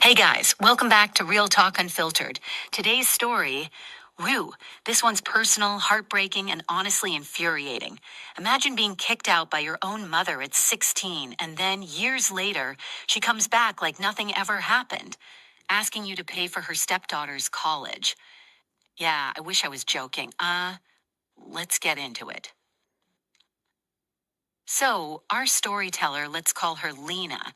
Hey guys, welcome back to Real Talk Unfiltered. Today's story, Rue. This one's personal, heartbreaking, and honestly infuriating. Imagine being kicked out by your own mother at 16, and then years later, she comes back like nothing ever happened, asking you to pay for her stepdaughter's college. Yeah, I wish I was joking. Let's get into it. So, our storyteller, let's call her Lena,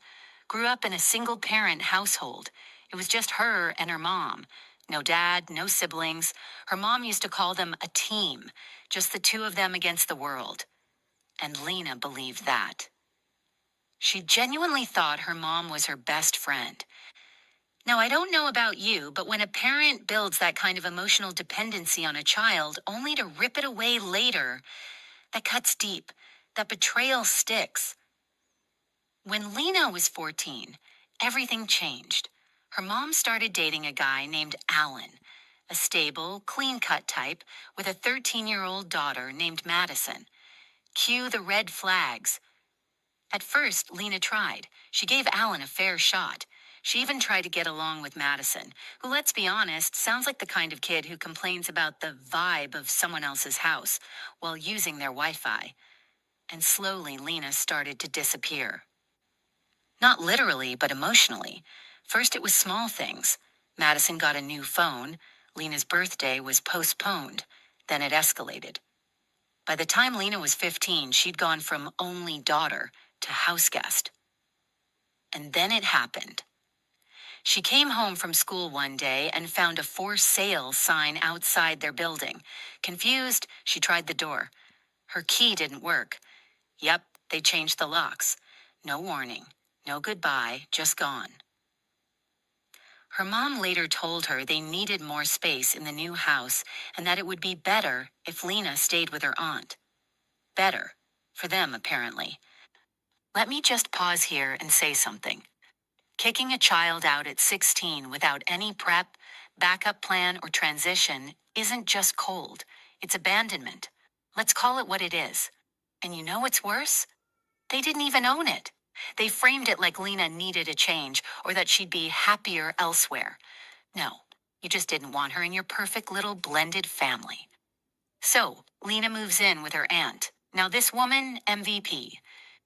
grew up in a single parent household. It was just her and her mom. No dad, no siblings. Her mom used to call them a team, just the two of them against the world. And Lena believed that. She genuinely thought her mom was her best friend. Now, I don't know about you, but when a parent builds that kind of emotional dependency on a child only to rip it away later, that cuts deep. That betrayal sticks. When Lena was 14, everything changed. Her mom started dating a guy named Alan, a stable, clean-cut type with a 13-year-old daughter named Madison. Cue the red flags. At first, Lena tried. She gave Alan a fair shot. She even tried to get along with Madison, who, let's be honest, sounds like the kind of kid who complains about the vibe of someone else's house while using their Wi-Fi. And slowly, Lena started to disappear. Not literally, but emotionally. First, it was small things. Madison got a new phone. Lena's birthday was postponed. Then it escalated. By the time Lena was 15, she'd gone from only daughter to house guest. And then it happened. She came home from school one day and found a for sale sign outside their building. Confused, she tried the door. Her key didn't work. Yep, they changed the locks. No warning. No goodbye, just gone. Her mom later told her they needed more space in the new house and that it would be better if Lena stayed with her aunt. Better. For them, apparently. Let me just pause here and say something. Kicking a child out at 16 without any prep, backup plan, or transition isn't just cold. It's abandonment. Let's call it what it is. And you know what's worse? They didn't even own it. They framed it like Lena needed a change or that she'd be happier elsewhere. No, you just didn't want her in your perfect little blended family. So, Lena moves in with her aunt. Now this woman, MVP.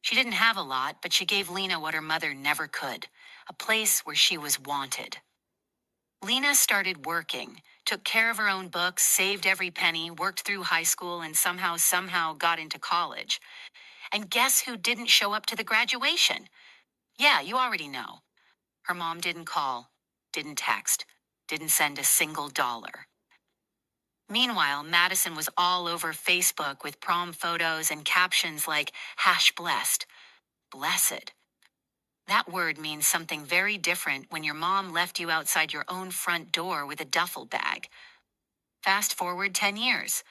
She didn't have a lot, but she gave Lena what her mother never could, a place where she was wanted. Lena started working, took care of her own books, saved every penny, worked through high school, and somehow got into college. And guess who didn't show up to the graduation? Yeah, you already know. Her mom didn't call, didn't text, didn't send a single dollar. Meanwhile, Madison was all over Facebook with prom photos and captions like #blessed. Blessed. That word means something very different when your mom left you outside your own front door with a duffel bag. Fast forward 10 years.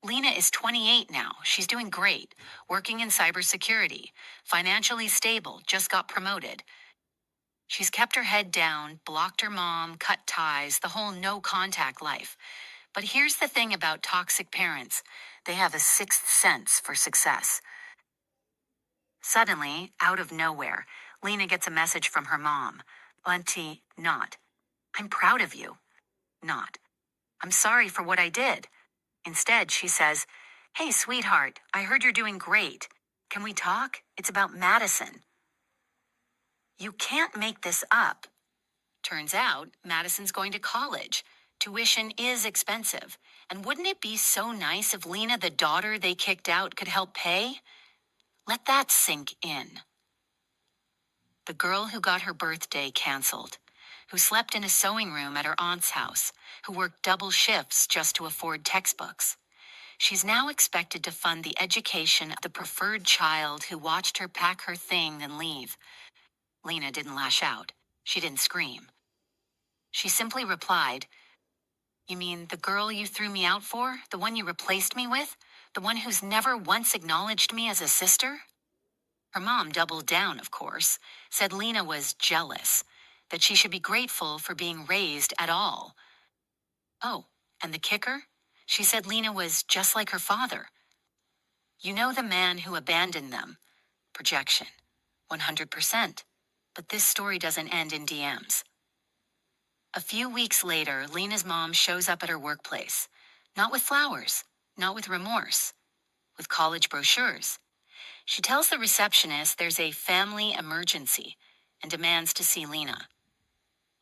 Lena is 28 now. She's doing great, working in cybersecurity, financially stable, just got promoted. She's kept her head down, blocked her mom, cut ties, the whole no-contact life. But here's the thing about toxic parents. They have a sixth sense for success. Suddenly, out of nowhere, Lena gets a message from her mom. Auntie, not. I'm proud of you. Not. I'm sorry for what I did. Instead, she says, Hey, sweetheart, I heard you're doing great. Can we talk? It's about Madison. You can't make this up. Turns out, Madison's going to college. Tuition is expensive. And wouldn't it be so nice if Lena, the daughter they kicked out, could help pay? Let that sink in. The girl who got her birthday canceled, who slept in a sewing room at her aunt's house, who worked double shifts just to afford textbooks. She's now expected to fund the education of the preferred child who watched her pack her thing and leave. Lena didn't lash out. She didn't scream. She simply replied, You mean the girl you threw me out for? The one you replaced me with? The one who's never once acknowledged me as a sister? Her mom doubled down, of course, said Lena was jealous, that she should be grateful for being raised at all. Oh, and the kicker? She said Lena was just like her father. You know the man who abandoned them. Projection. 100%. But this story doesn't end in DMs. A few weeks later, Lena's mom shows up at her workplace. Not with flowers, not with remorse, with college brochures. She tells the receptionist there's a family emergency and demands to see Lena.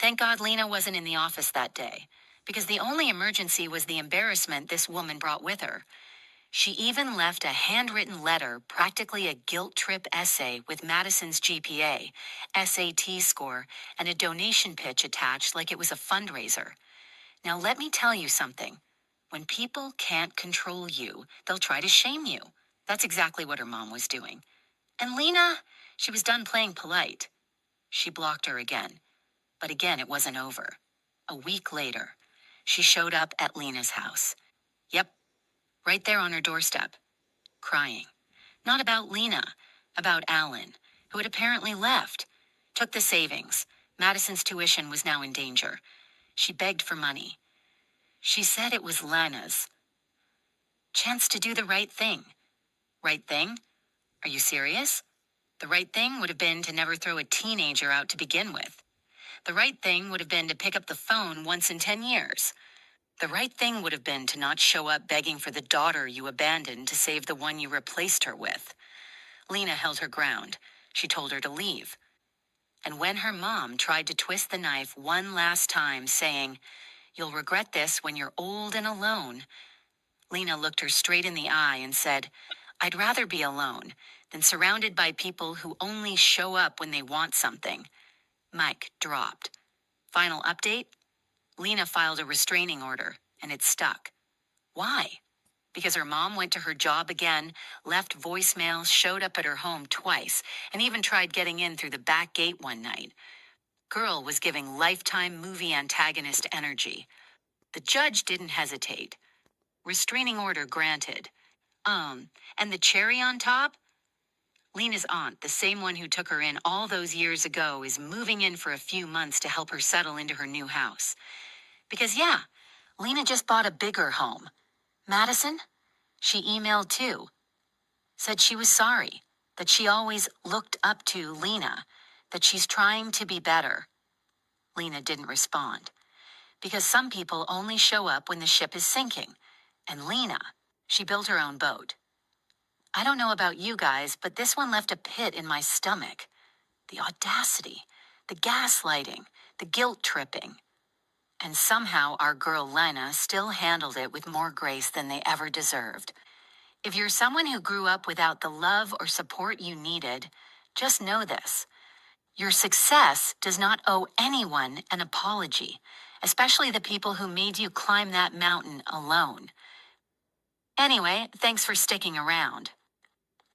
Thank God Lena wasn't in the office that day, because the only emergency was the embarrassment this woman brought with her. She even left a handwritten letter, practically a guilt trip essay with Madison's GPA, SAT score, and a donation pitch attached like it was a fundraiser. Now let me tell you something. When people can't control you, they'll try to shame you. That's exactly what her mom was doing. And Lena, she was done playing polite. She blocked her again. But again, it wasn't over. A week later, she showed up at Lena's house. Yep, right there on her doorstep, crying. Not about Lena, about Alan, who had apparently left. Took the savings. Madison's tuition was now in danger. She begged for money. She said it was Lena's chance to do the right thing. Right thing? Are you serious? The right thing would have been to never throw a teenager out to begin with. The right thing would have been to pick up the phone once in 10 years. The right thing would have been to not show up begging for the daughter you abandoned to save the one you replaced her with. Lena held her ground. She told her to leave. And when her mom tried to twist the knife one last time, saying, "You'll regret this when you're old and alone," Lena looked her straight in the eye and said, "I'd rather be alone than surrounded by people who only show up when they want something." Mic dropped. Final update? Lena filed a restraining order, and it stuck. Why? Because her mom went to her job again, left voicemails, showed up at her home twice, and even tried getting in through the back gate one night. Girl was giving Lifetime movie antagonist energy. The judge didn't hesitate. Restraining order granted. And the cherry on top? Lena's aunt, the same one who took her in all those years ago, is moving in for a few months to help her settle into her new house. Because yeah, Lena just bought a bigger home. Madison? She emailed too. Said she was sorry, that she always looked up to Lena, that she's trying to be better. Lena didn't respond. Because some people only show up when the ship is sinking. And Lena, she built her own boat. I don't know about you guys, but this one left a pit in my stomach. The audacity, the gaslighting, the guilt tripping. And somehow our girl Lena still handled it with more grace than they ever deserved. If you're someone who grew up without the love or support you needed, just know this. Your success does not owe anyone an apology, especially the people who made you climb that mountain alone. Anyway, thanks for sticking around.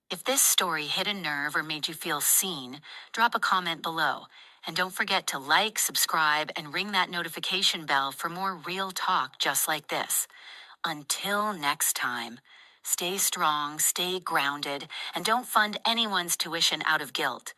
If this story hit a nerve or made you feel seen, drop a comment below. And don't forget to like, subscribe, and ring that notification bell for more real talk just like this. Until next time, stay strong, stay grounded, and don't fund anyone's tuition out of guilt.